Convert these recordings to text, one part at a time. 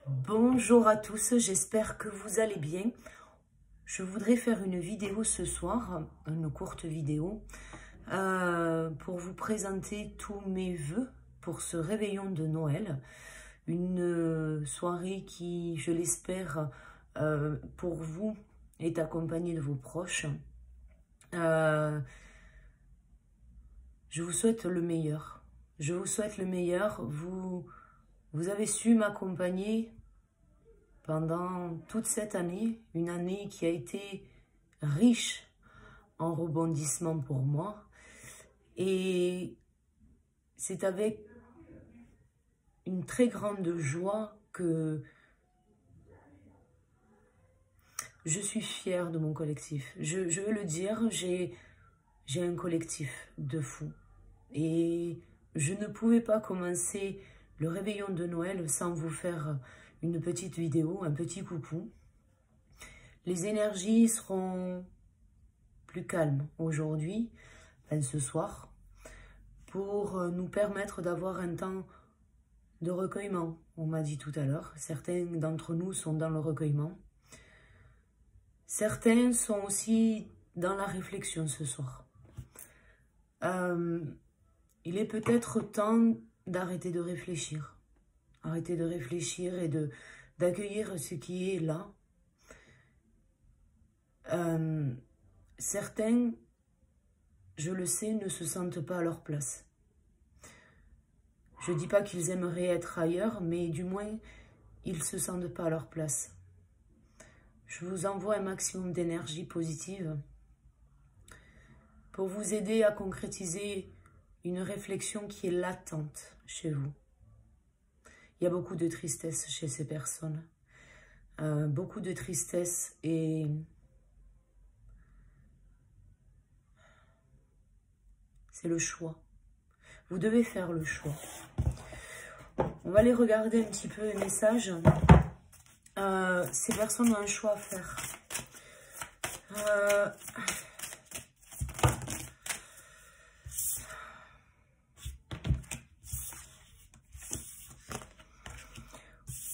Bonjour à tous, j'espère que vous allez bien. Je voudrais faire une vidéo ce soir, une courte vidéo, pour vous présenter tous mes vœux pour ce réveillon de Noël. Une soirée qui, je l'espère, pour vous, est accompagnée de vos proches. Je vous souhaite le meilleur. Je vous souhaite le meilleur. Vous avez su m'accompagner pendant toute cette année, une année qui a été riche en rebondissements pour moi. Et c'est avec une très grande joie que je suis fière de mon collectif. Je veux le dire, j'ai un collectif de fous. Et je ne pouvais pas commencer le réveillon de Noël sans vous faire une petite vidéo, un petit coucou. Les énergies seront plus calmes aujourd'hui, ce soir, pour nous permettre d'avoir un temps de recueillement. On m'a dit tout à l'heure, certains d'entre nous sont dans le recueillement. Certains sont aussi dans la réflexion ce soir. Il est peut-être temps d'arrêter de réfléchir. Arrêter de réfléchir et d'accueillir ce qui est là. Certains, je le sais, ne se sentent pas à leur place. Je ne dis pas qu'ils aimeraient être ailleurs, mais du moins, ils ne se sentent pas à leur place. Je vous envoie un maximum d'énergie positive pour vous aider à concrétiser une réflexion qui est latente chez vous. Il y a beaucoup de tristesse chez ces personnes. Beaucoup de tristesse et c'est le choix. Vous devez faire le choix. On va aller regarder un petit peu les messages. Ces personnes ont un choix à faire.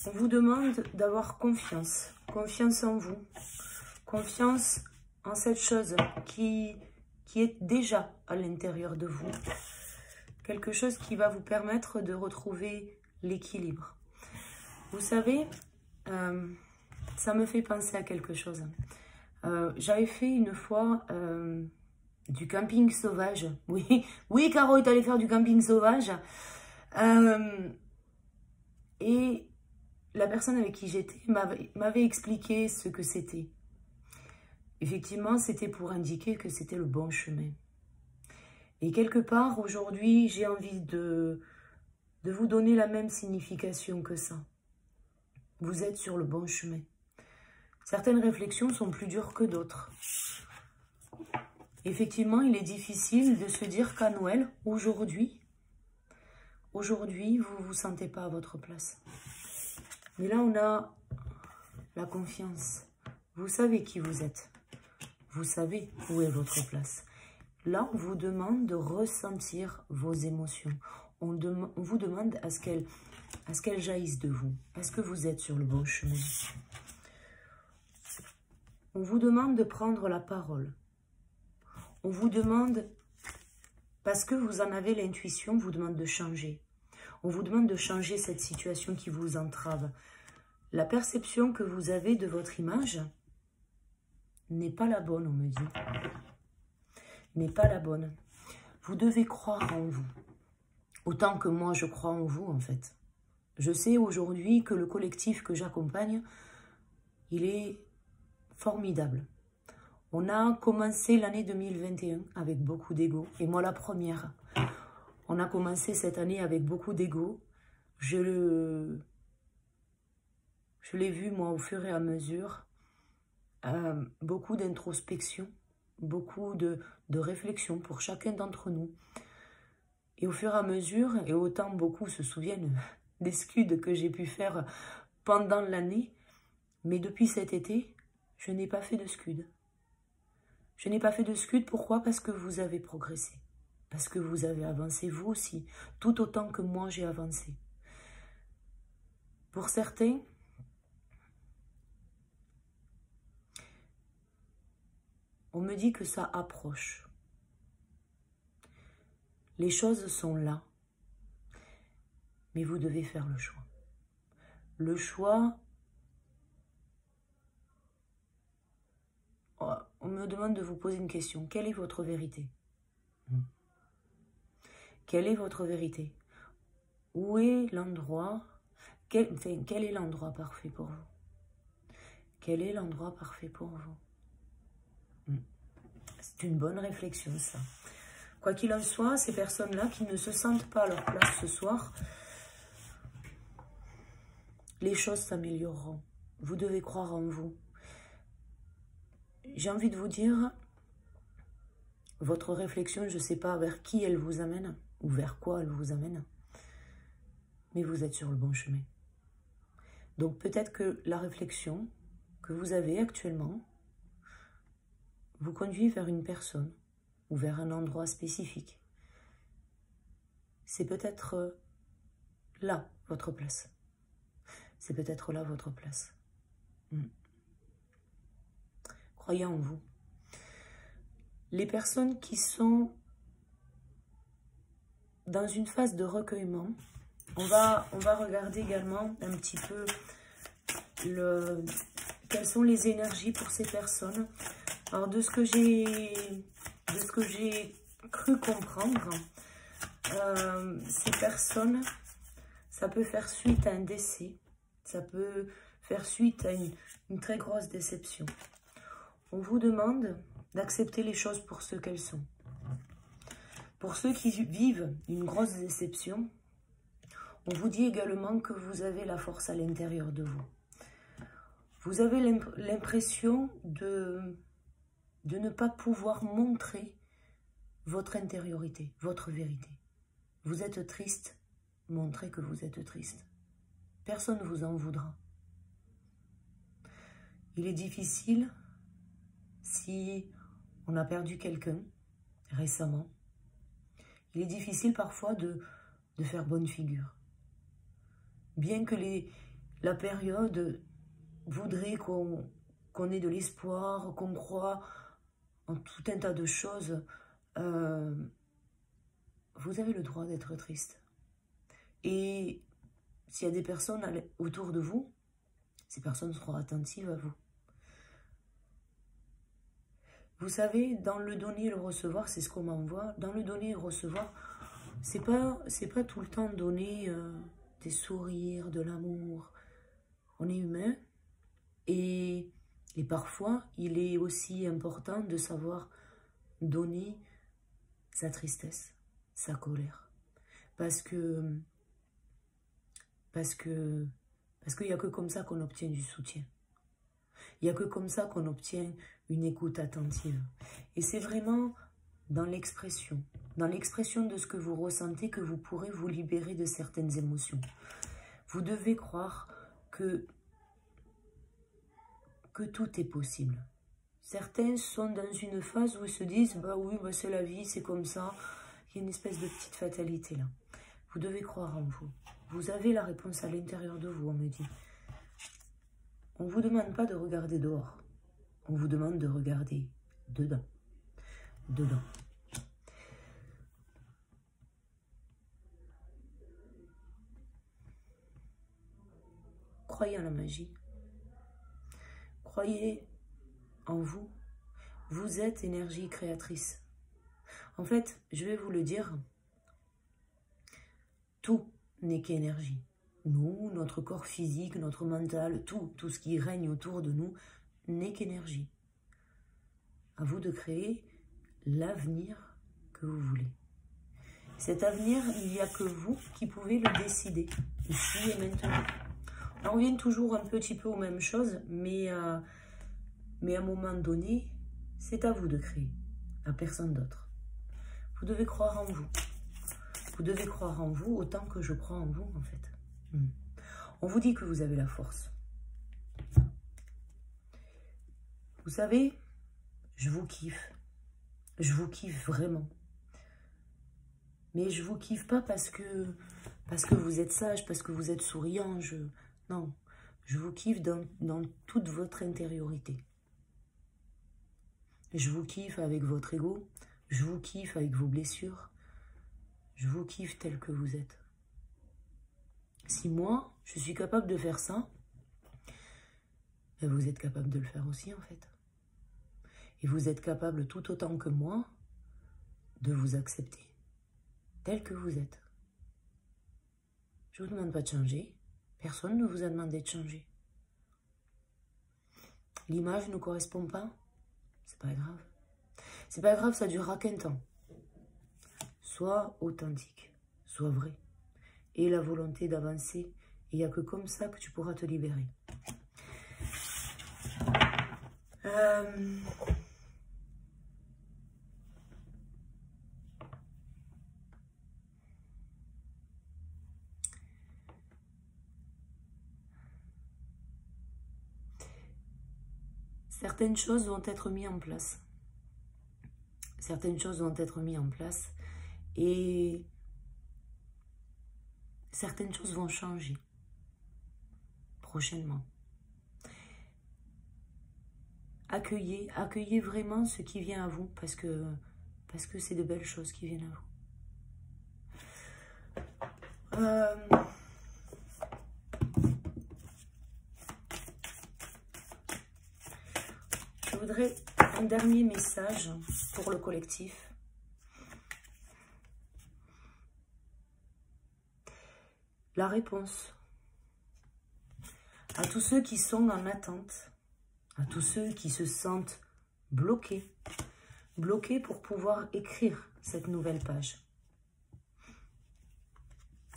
On vous demande d'avoir confiance. Confiance en vous. Confiance en cette chose qui est déjà à l'intérieur de vous. Quelque chose qui va vous permettre de retrouver l'équilibre. Vous savez, ça me fait penser à quelque chose. J'avais fait une fois du camping sauvage. Oui, oui, Caro est allée faire du camping sauvage. Et la personne avec qui j'étais m'avait expliqué ce que c'était. Effectivement, c'était pour indiquer que c'était le bon chemin. Et quelque part, aujourd'hui, j'ai envie de vous donner la même signification que ça. Vous êtes sur le bon chemin. Certaines réflexions sont plus dures que d'autres. Effectivement, il est difficile de se dire qu'à Noël, aujourd'hui, vous ne vous sentez pas à votre place. Mais là, on a la confiance. Vous savez qui vous êtes. Vous savez où est votre place. Là, on vous demande de ressentir vos émotions. On vous demande à ce qu'elles jaillissent de vous. Est-ce que vous êtes sur le bon chemin? On vous demande de prendre la parole. On vous demande, parce que vous en avez l'intuition, on vous demande de changer. On vous demande de changer cette situation qui vous entrave. La perception que vous avez de votre image n'est pas la bonne, on me dit. N'est pas la bonne. Vous devez croire en vous. Autant que moi, je crois en vous, en fait. Je sais aujourd'hui que le collectif que j'accompagne, il est formidable. On a commencé l'année 2021 avec beaucoup d'ego. Et moi, la première. On a commencé cette année avec beaucoup d'ego. Je l'ai vu, moi, au fur et à mesure. Beaucoup d'introspection. Beaucoup de réflexion pour chacun d'entre nous. Et au fur et à mesure, et autant beaucoup se souviennent des scuds que j'ai pu faire pendant l'année, mais depuis cet été, je n'ai pas fait de scuds. Je n'ai pas fait de scuds, pourquoi? Parce que vous avez progressé. Parce que vous avez avancé vous aussi, tout autant que moi j'ai avancé. Pour certains, On me dit que ça approche. Les choses sont là. Mais vous devez faire le choix. Le choix... On me demande de vous poser une question. Quelle est votre vérité? Quelle est votre vérité? Où est l'endroit? Quel est l'endroit parfait pour vous? Quel est l'endroit parfait pour vous? C'est une bonne réflexion, ça. Quoi qu'il en soit, ces personnes-là qui ne se sentent pas à leur place ce soir, les choses s'amélioreront. Vous devez croire en vous. J'ai envie de vous dire, votre réflexion, je ne sais pas vers qui elle vous amène, ou vers quoi elle vous amène, mais vous êtes sur le bon chemin. Donc peut-être que la réflexion que vous avez actuellement vous conduit vers une personne, ou vers un endroit spécifique. C'est peut-être là votre place. C'est peut-être là votre place. Croyez en vous. Les personnes qui sont dans une phase de recueillement, on va regarder également un petit peu quelles sont les énergies pour ces personnes. Alors de ce que j'ai cru comprendre, ces personnes, ça peut faire suite à un décès, ça peut faire suite à une très grosse déception. On vous demande d'accepter les choses pour ce qu'elles sont. Pour ceux qui vivent une grosse déception, on vous dit également que vous avez la force à l'intérieur de vous. Vous avez l'impression de ne pas pouvoir montrer votre intériorité, votre vérité. Vous êtes triste, montrez que vous êtes triste. Personne ne vous en voudra. Il est difficile, si on a perdu quelqu'un récemment, il est difficile parfois de faire bonne figure. Bien que la période voudrait qu'on ait de l'espoir, qu'on croit en tout un tas de choses, vous avez le droit d'être triste. Et s'il y a des personnes autour de vous, ces personnes seront attentives à vous. Vous savez, dans le donner et le recevoir, c'est ce qu'on m'envoie. Dans le donner et le recevoir, c'est pas tout le temps donner des sourires, de l'amour. On est humain et parfois, il est aussi important de savoir donner sa tristesse, sa colère. Parce qu'il n'y a que comme ça qu'on obtient du soutien. Il n'y a que comme ça qu'on obtient une écoute attentive. Et c'est vraiment dans l'expression de ce que vous ressentez que vous pourrez vous libérer de certaines émotions. Vous devez croire que tout est possible. Certains sont dans une phase où ils se disent « bah oui, bah c'est la vie, c'est comme ça ». Il y a une espèce de petite fatalité là. Vous devez croire en vous. Vous avez la réponse à l'intérieur de vous, on me dit. On ne vous demande pas de regarder dehors. On vous demande de regarder dedans. Dedans. Croyez en la magie. Croyez en vous. Vous êtes énergie créatrice. En fait, je vais vous le dire, tout n'est qu'énergie. Nous, notre corps physique, notre mental, tout ce qui règne autour de nous n'est qu'énergie. À vous de créer l'avenir que vous voulez. Cet avenir, il n'y a que vous qui pouvez le décider, ici et maintenant. On revient toujours un petit peu aux mêmes choses, mais à un moment donné, c'est à vous de créer, à personne d'autre. Vous devez croire en vous. Vous devez croire en vous autant que je crois en vous, en fait. On vous dit que vous avez la force. Vous savez, je vous kiffe. Je vous kiffe vraiment. Mais je vous kiffe pas parce que vous êtes sage, parce que vous êtes souriant. Non, je vous kiffe dans toute votre intériorité. Je vous kiffe avec votre ego. Je vous kiffe avec vos blessures. Je vous kiffe tel que vous êtes. Si moi, je suis capable de faire ça, ben vous êtes capable de le faire aussi en fait. Et vous êtes capable tout autant que moi de vous accepter tel que vous êtes. Je ne vous demande pas de changer. Personne ne vous a demandé de changer. L'image ne correspond pas. C'est pas grave. C'est pas grave, ça durera qu'un temps. Sois authentique, sois vrai. Et la volonté d'avancer. Il n'y a que comme ça que tu pourras te libérer. Certaines choses vont être mises en place. Certaines choses vont être mises en place et certaines choses vont changer prochainement. Accueillez vraiment ce qui vient à vous parce que c'est de belles choses qui viennent à vous. Je voudrais un dernier message pour le collectif. La réponse à tous ceux qui sont en attente, à tous ceux qui se sentent bloqués pour pouvoir écrire cette nouvelle page.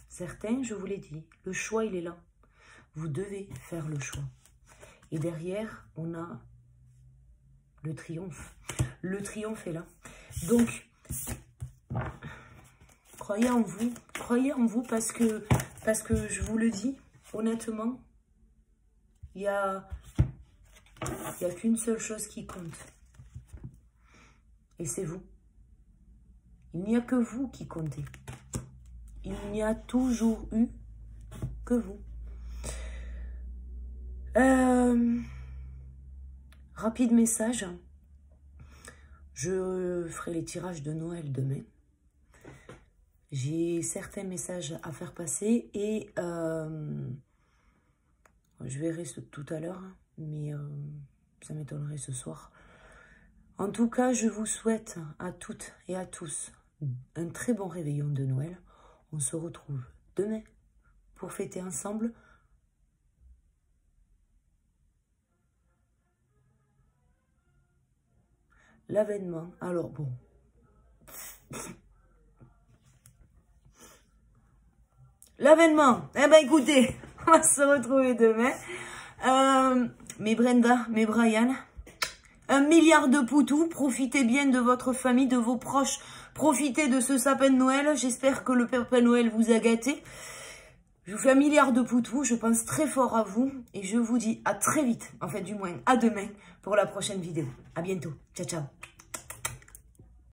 Certains, je vous l'ai dit, le choix il est là. Vous devez faire le choix. Et derrière, on a le triomphe. Le triomphe est là. Donc, croyez en vous parce que je vous le dis, honnêtement, il n'y a qu'une seule chose qui compte. Et c'est vous. Il n'y a que vous qui comptez. Il n'y a toujours eu que vous. Rapide message. Je ferai les tirages de Noël demain. J'ai certains messages à faire passer et je verrai tout à l'heure, mais ça m'étonnerait ce soir. En tout cas, je vous souhaite à toutes et à tous un très bon réveillon de Noël. On se retrouve demain pour fêter ensemble l'avènement. Alors bon. L'avènement. Eh ben écoutez, on va se retrouver demain. Mes Brenda, mes Brian, 1 milliard de poutous. Profitez bien de votre famille, de vos proches. Profitez de ce sapin de Noël. J'espère que le Père Noël vous a gâté. Je vous fais 1 milliard de poutous. Je pense très fort à vous. Et je vous dis à très vite. En fait, du moins, à demain pour la prochaine vidéo. À bientôt. Ciao, ciao.